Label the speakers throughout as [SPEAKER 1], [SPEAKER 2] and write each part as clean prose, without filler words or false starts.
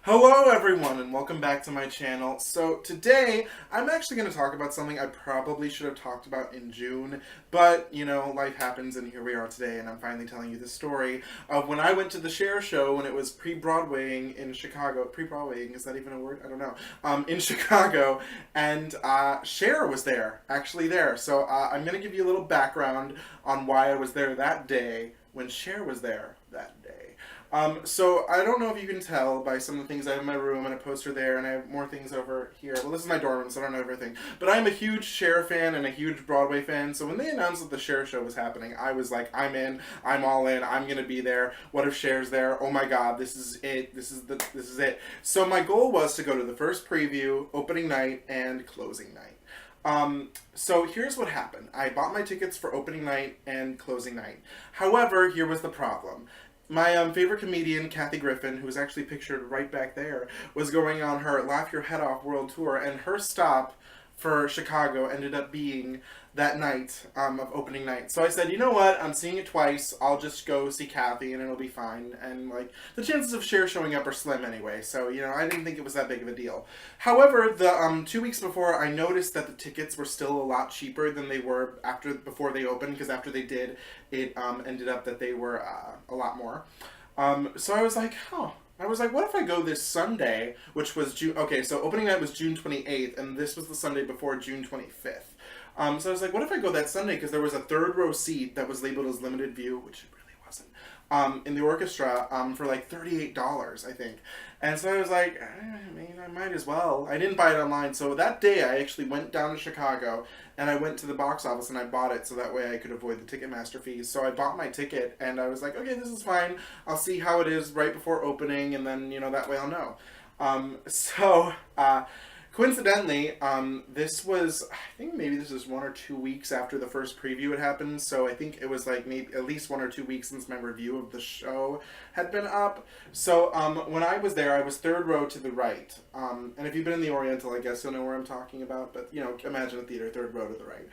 [SPEAKER 1] Hello everyone and welcome back to my channel. So today I'm actually going to talk about something I probably should have talked about in June, but you know, life happens and here we are today and I'm finally telling you the story of when I went to the Cher Show when it was pre-Broadwaying in Chicago. Pre-Broadwaying, is that even a word? I don't know. In Chicago, and Cher was there, actually there. So I'm going to give you a little background on why I was there that day when Cher was there that day. So I don't know if you can tell by some of the things I have in my room and a poster there, and I have more things over here. Well, this is my dorm room, so I don't know everything. But I'm a huge Cher fan and a huge Broadway fan, so when they announced that the Cher Show was happening, I was like, I'm in, I'm all in, I'm gonna be there. What if Cher's there? Oh my god, this is it. This is it. So my goal was to go to the first preview, opening night, and closing night. So here's what happened. I bought my tickets for opening night and closing night. However, here was the problem. My favorite comedian, Kathy Griffin, who is actually pictured right back there, was going on her Laugh Your Head Off world tour, and her stop for Chicago ended up being that night of opening night. So I said, you know what, I'm seeing it twice, I'll just go see Kathy and it'll be fine. And like, the chances of Cher showing up are slim anyway, so you know, I didn't think it was that big of a deal. However, the 2 weeks before, I noticed that the tickets were still a lot cheaper than they were before they opened, because after they did, it ended up that they were a lot more. So I was like, oh. I was like, what if I go this Sunday, which was June... Okay, so opening night was June 28th, and this was the Sunday before June 25th. So I was like, what if I go that Sunday? Because there was a third row seat that was labeled as limited view, which it really wasn't, in the orchestra for like $38, I think. And so I was like, I mean, I might as well. I didn't buy it online. So that day I actually went down to Chicago and I went to the box office and I bought it so that way I could avoid the Ticketmaster fees. So I bought my ticket and I was like, okay, this is fine. I'll see how it is right before opening and then, you know, that way I'll know. Coincidentally, this was, I think maybe this was 1 or 2 weeks after the first preview had happened, so I think it was like maybe at least 1 or 2 weeks since my review of the show had been up. So when I was there, I was third row to the right. And if you've been in the Oriental, I guess you'll know where I'm talking about, but you know, imagine a theater, third row to the right.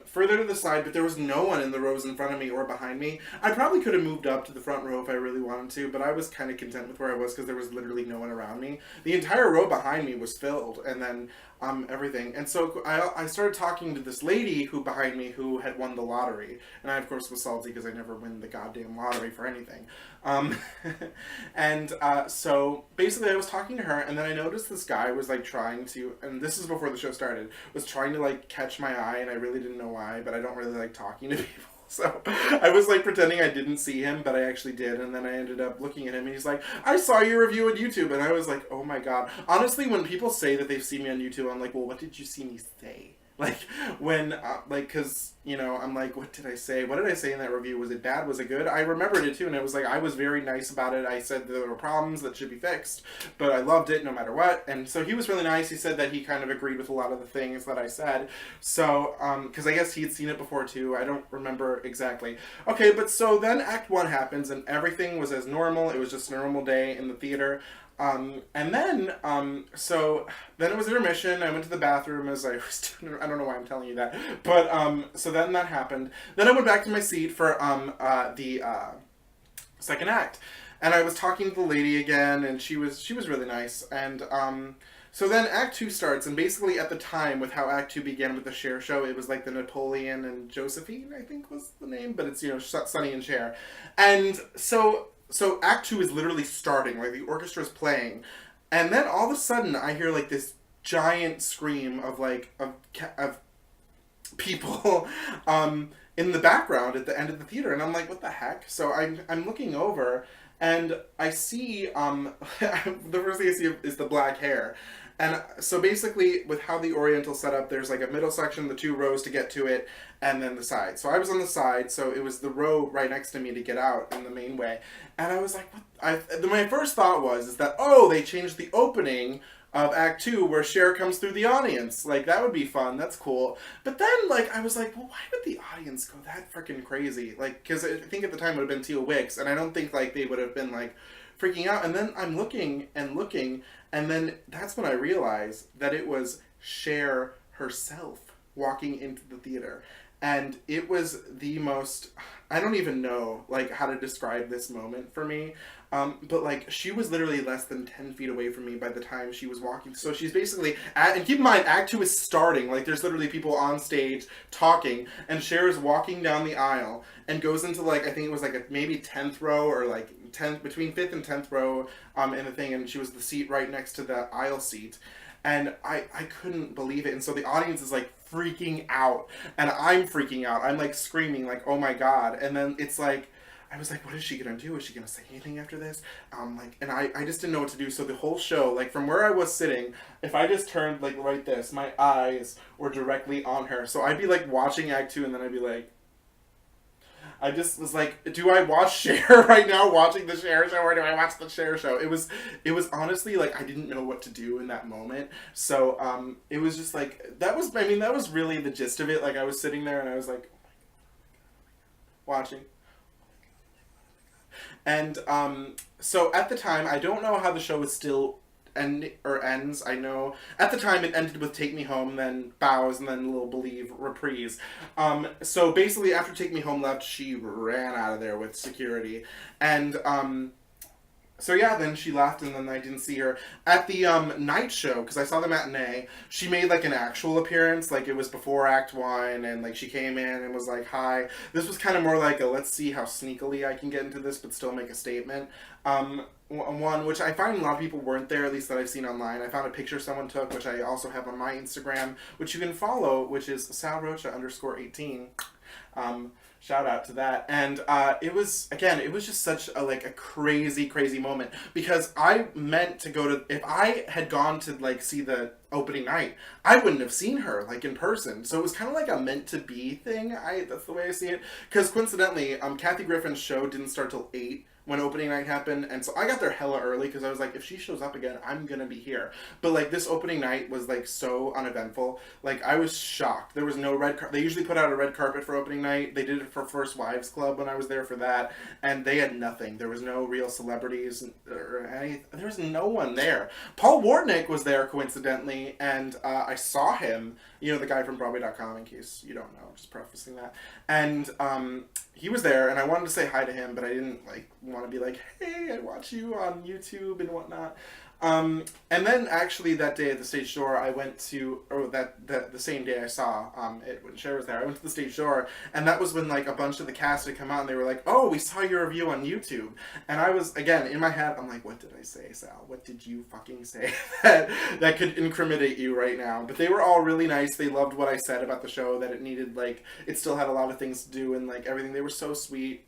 [SPEAKER 1] Further to the side, but there was no one in the rows in front of me or behind me. I probably could have moved up to the front row if I really wanted to, but I was kind of content with where I was because there was literally no one around me. The entire row behind me was filled, and then everything. And so I started talking to this lady who behind me who had won the lottery. And I, of course, was salty because I never win the goddamn lottery for anything. So basically I was talking to her, and then I noticed this guy was like trying to, and this is before the show started, was trying to like catch my eye, and I really didn't know why, but I don't really like talking to people. So I was like pretending I didn't see him, but I actually did, and then I ended up looking at him, and he's like, I saw your review on YouTube, and I was like, oh my god. Honestly, when people say that they've seen me on YouTube, I'm like, well, what did you see me say? Like, when, because, you know, I'm like, what did I say? What did I say in that review? Was it bad? Was it good? I remembered it, too, and it was like, I was very nice about it. I said there were problems that should be fixed, but I loved it no matter what, and so he was really nice. He said that he kind of agreed with a lot of the things that I said, so, because I guess he had seen it before, too. I don't remember exactly. Okay, but so then Act 1 happens, and everything was as normal. It was just a normal day in the theater. So then it was intermission. I went to the bathroom as I was doing, I don't know why I'm telling you that, but, so then that happened. Then I went back to my seat for, the second act. And I was talking to the lady again, and she was really nice. And, so then Act 2 starts, and basically at the time, with how Act 2 began with the Cher Show, it was like the Napoleon and Josephine, I think was the name, but it's, you know, Sonny and Cher. And so Act 2 is literally starting, like the orchestra is playing, and then all of a sudden I hear like this giant scream of like of people in the background at the end of the theater, and I'm like, what the heck? So I'm looking over, and I see the first thing I see is the black hair. And so basically, with how the Oriental set up, there's like a middle section, the 2 rows to get to it, and then the side. So I was on the side, so it was the row right next to me to get out in the main way. And I was like, what? My first thought is that, oh, they changed the opening of Act 2 where Cher comes through the audience. Like, that would be fun. That's cool. But then, like, I was like, well, why would the audience go that freaking crazy? Like, because I think at the time it would have been Teal Wicks, and I don't think, like, they would have been, like, freaking out. And then I'm looking, and then that's when I realized that it was Cher herself walking into the theater. And it was the most, I don't even know, like, how to describe this moment for me. But like she was literally less than 10 feet away from me by the time she was walking. So she's basically and keep in mind, Act 2 is starting. Like there's literally people on stage talking, and Cher is walking down the aisle and goes into like I think it was like a maybe 10th row or like 10th between 5th and 10th row in the thing, and she was the seat right next to the aisle seat. And I couldn't believe it. And so the audience is like freaking out. And I'm freaking out. I'm like screaming, like, oh my God. And then it's like, I was like, what is she gonna do? Is she gonna say anything after this? And I just didn't know what to do. So the whole show, like from where I was sitting, if I just turned like like this, my eyes were directly on her. So I'd be like watching Act 2 and then I'd be like, I just was like, do I watch Cher right now, watching the Cher Show, or do I watch the Cher Show? It was honestly like I didn't know what to do in that moment. So it was just like that was. I mean, that was really the gist of it. Like I was sitting there and I was like, watching. And so at the time, I don't know how the show was still ends. I know at the time it ended with Take Me Home, then Bows, and then a little Believe reprise. So basically, after Take Me Home left, she ran out of there with security, and so yeah, then she left, and then I didn't see her at the night show because I saw the matinee. She made like an actual appearance, like it was before Act 1, and like she came in and was like, "Hi." This was kind of more like a let's see how sneakily I can get into this, but still make a statement. One which I find a lot of people weren't there, at least that I've seen online. I found a picture someone took, which I also have on my Instagram, which you can follow, which is salrocha_18. Shout out to that. And it was just such a like a crazy, crazy moment because I meant to go to, if I had gone to like see the opening night, I wouldn't have seen her like in person. So it was kind of like a meant to be thing. That's the way I see it. Because coincidentally, Kathy Griffin's show didn't start till 8 when opening night happened, and so I got there hella early because I was like, if she shows up again, I'm gonna be here. But like this opening night was like so uneventful. Like I was shocked. There was no red carpet. They usually put out a red carpet for opening night. They did it for First Wives Club when I was there for that, and they had nothing. There was no real celebrities or any. There was no one there. Paul Wardnick was there coincidentally, and I saw him. You know, the guy from Broadway.com, in case you don't know, just prefacing that. And he was there, and I wanted to say hi to him, but I didn't like want to be like, hey, I watch you on YouTube and whatnot. And then actually that day at the stage door, I went to, or the same day I saw it when Cher was there, I went to the stage door, and that was when like a bunch of the cast had come out, and they were like, oh, we saw your review on YouTube. And I was, again, in my head, I'm like, what did I say, Sal? What did you fucking say that could incriminate you right now? But they were all really nice. They loved what I said about the show, that it needed, like, it still had a lot of things to do, and like everything. They were so sweet.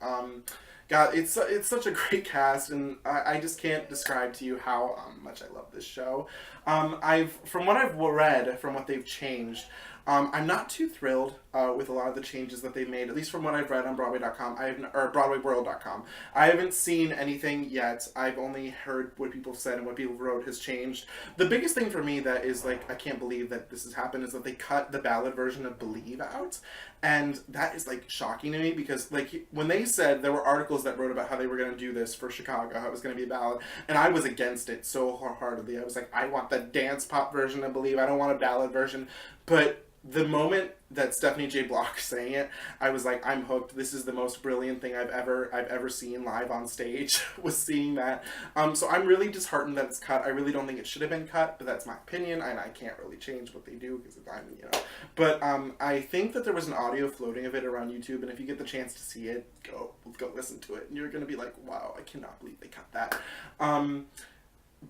[SPEAKER 1] God, it's such a great cast, and I just can't describe to you how much I love this show. From what I've read, from what they've changed, I'm not too thrilled with a lot of the changes that they've made, at least from what I've read on Broadway.com, or BroadwayWorld.com. I haven't seen anything yet. I've only heard what people said and what people wrote has changed. The biggest thing for me that is like, I can't believe that this has happened, is that they cut the ballad version of Believe out. And that is like shocking to me because like when they said, there were articles that wrote about how they were going to do this for Chicago, how it was going to be a ballad, and I was against it so wholeheartedly. I was like, I want the dance pop version of Believe. I don't want a ballad version. But the moment that Stephanie J. Block sang it, I was like, I'm hooked. This is the most brilliant thing I've ever seen live on stage, was seeing that. So I'm really disheartened that it's cut. I really don't think it should have been cut, but that's my opinion, and I can't really change what they do because I'm, you know. But I think that there was an audio floating of it around YouTube, and if you get the chance to see it, go listen to it, and you're gonna be like, wow, I cannot believe they cut that.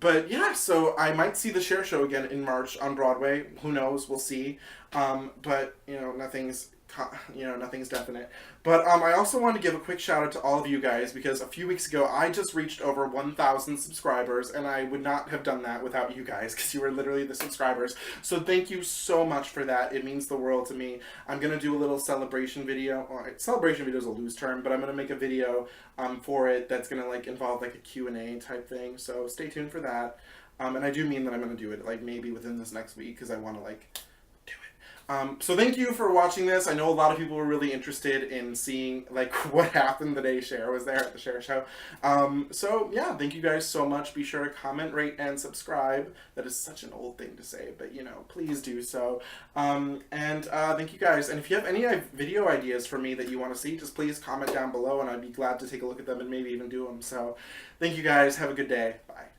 [SPEAKER 1] But yeah, so I might see the Cher Show again in March on Broadway. Who knows? We'll see. But you know, nothing's definite. But I also want to give a quick shout out to all of you guys, because a few weeks ago I just reached over 1,000 subscribers, and I would not have done that without you guys, because you were literally the subscribers. So thank you so much for that. It means the world to me. I'm gonna do a little celebration video. Well, celebration video is a loose term, but I'm gonna make a video for it that's gonna like involve like a Q&A type thing. So stay tuned for that. And I do mean that I'm gonna do it like maybe within this next week, because I want to like So thank you for watching this. I know a lot of people were really interested in seeing like what happened the day Cher was there at the Cher Show. So yeah, thank you guys so much. Be sure to comment, rate, and subscribe. That is such an old thing to say, but you know, please do so. Thank you guys. And if you have any video ideas for me that you want to see, just please comment down below, and I'd be glad to take a look at them and maybe even do them. So thank you guys. Have a good day. Bye.